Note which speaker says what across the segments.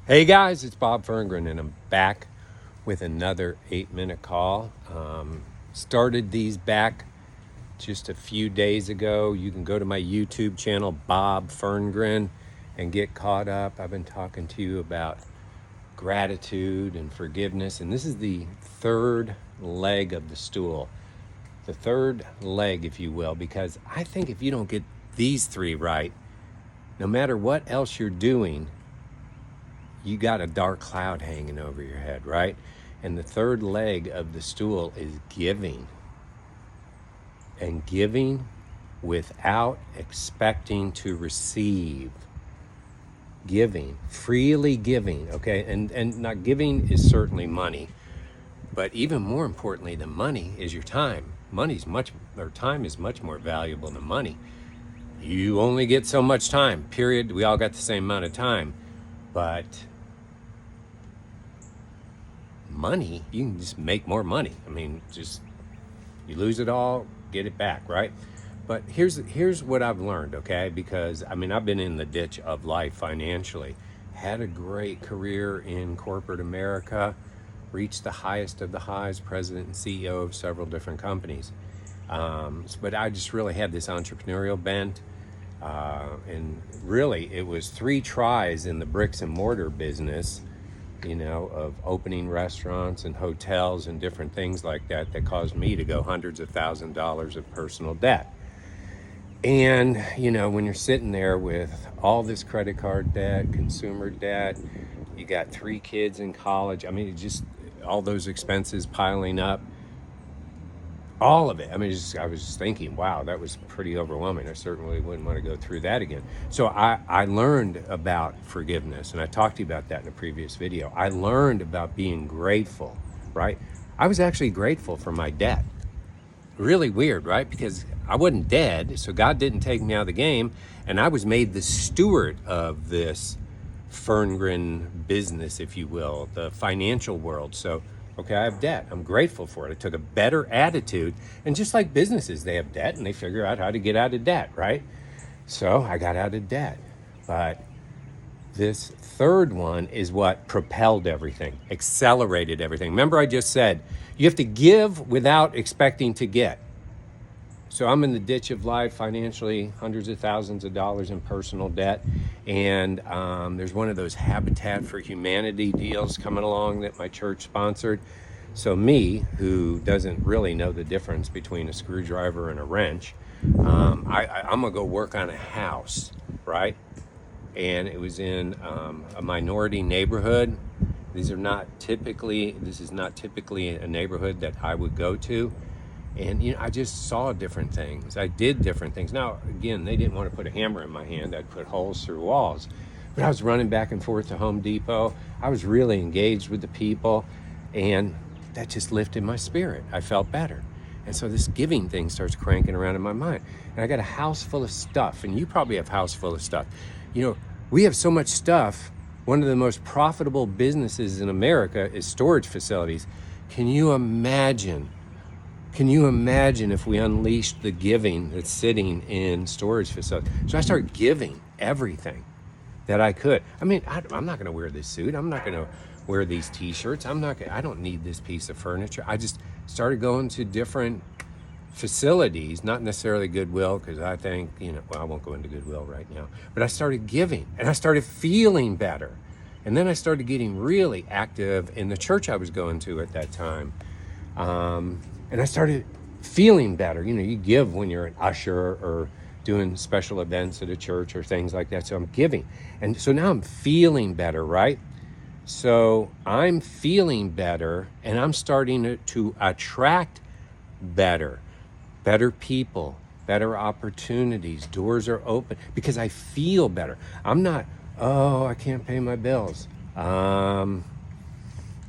Speaker 1: Hey guys, it's Bob Ferngren, and I'm back with another 8-minute call. Started these back just a few days ago. You can go to my YouTube channel, Bob Ferngren, and get caught up. I've been talking to you about gratitude and forgiveness, and this is the third leg of the stool. The third leg, if you will, because I think if you don't get these three right, no matter what else you're doing, you got a dark cloud hanging over your head, right? And the third leg of the stool is giving. And giving without expecting to receive. Giving, freely giving, okay? And not giving is certainly money, but even more importantly than money is your time. Time is much more valuable than money. You only get so much time, period. We all got the same amount of time, but money, you can just make more money. I mean, just you lose it all, get it back, right? But here's what I've learned, okay? Because I mean, I've been in the ditch of life financially, had a great career in corporate America, reached the highest of the highs, president and CEO of several different companies. But I just really had this entrepreneurial bent. And really, it was 3 tries in the bricks and mortar business, of opening restaurants and hotels and different things like that caused me to go hundreds of $1,000s of personal debt. And, when you're sitting there with all this credit card debt, consumer debt, you got 3 kids in college, I mean, just all those expenses piling up, all of it. I mean, I was just thinking, wow, that was pretty overwhelming. I certainly wouldn't want to go through that again. So I learned about forgiveness, and I talked to you about that in a previous video. I learned about being grateful, right? I was actually grateful for my debt. Really weird, right? Because I wasn't dead, so God didn't take me out of the game, and I was made the steward of this Ferngren business, if you will, the financial world. So okay, I have debt. I'm grateful for it. I took a better attitude. And just like businesses, they have debt and they figure out how to get out of debt, right? So I got out of debt. But this third one is what propelled everything, accelerated everything. Remember, I just said you have to give without expecting to get. So I'm in the ditch of life financially, hundreds of thousands of dollars in personal debt. And there's one of those Habitat for Humanity deals coming along that my church sponsored. So me, who doesn't really know the difference between a screwdriver and a wrench, I'm gonna go work on a house, right? And it was in a minority neighborhood. This is not typically a neighborhood that I would go to. And I just saw different things. I did different things. Now, again, they didn't want to put a hammer in my hand. I'd put holes through walls. But I was running back and forth to Home Depot. I was really engaged with the people, and that just lifted my spirit. I felt better. And so this giving thing starts cranking around in my mind. And I got a house full of stuff, and you probably have a house full of stuff. We have so much stuff. One of the most profitable businesses in America is storage facilities. Can you imagine if we unleashed the giving that's sitting in storage facilities? So I started giving everything that I could. I mean, I'm not going to wear this suit. I'm not going to wear these T-shirts. I don't need this piece of furniture. I just started going to different facilities, not necessarily Goodwill, because I think, I won't go into Goodwill right now. But I started giving, and I started feeling better. And then I started getting really active in the church I was going to at that time. And I started feeling better. You give when you're an usher or doing special events at a church or things like that. So I'm giving. And so now I'm feeling better, right? So I'm feeling better, and I'm starting to attract better people, better opportunities. Doors are open because I feel better. I'm not, I can't pay my bills.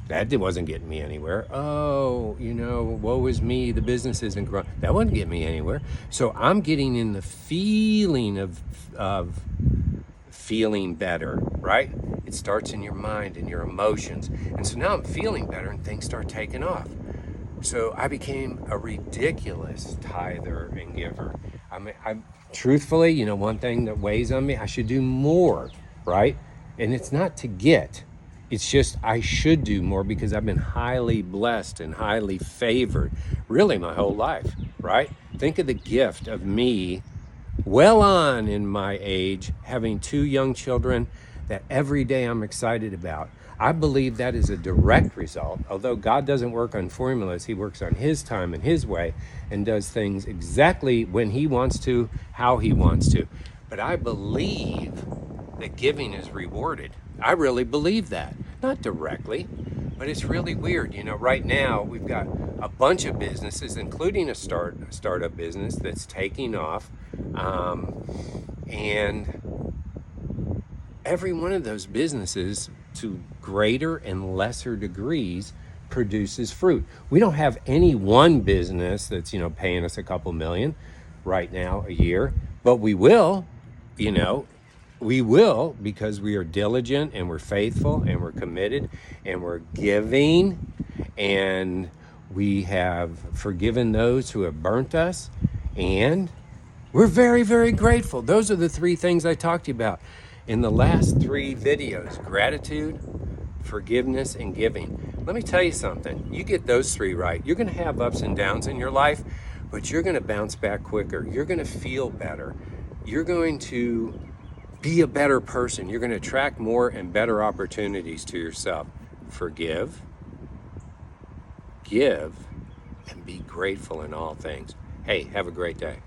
Speaker 1: That wasn't getting me anywhere. Woe is me, the business isn't growing. That wouldn't get me anywhere. So I'm getting in the feeling of feeling better, right? It starts in your mind and your emotions. And so now I'm feeling better, and things start taking off. So I became a ridiculous tither and giver. I mean, truthfully, one thing that weighs on me, I should do more, right? And it's not to get, it's just I should do more because I've been highly blessed and highly favored really my whole life, right? Think of the gift of me well on in my age, having two young children that every day I'm excited about. I believe that is a direct result, although God doesn't work on formulas, He works on His time and His way and does things exactly when He wants to, how He wants to. But I believe that giving is rewarded. I really believe that. Not directly, but it's really weird. You know, right now we've got a bunch of businesses, including a startup business that's taking off. And every one of those businesses, to greater and lesser degrees, produces fruit. We don't have any one business that's, paying us a couple million right now a year, but we will, you know, we will because we are diligent and we're faithful and we're committed and we're giving and we have forgiven those who have burnt us and we're very, very grateful. Those are the three things I talked to you about in the last three videos: gratitude, forgiveness, and giving. Let me tell you something. You get those three right, you're going to have ups and downs in your life, but you're going to bounce back quicker. You're going to feel better. You're going to be a better person. You're going to attract more and better opportunities to yourself. Forgive, give, and be grateful in all things. Hey, have a great day.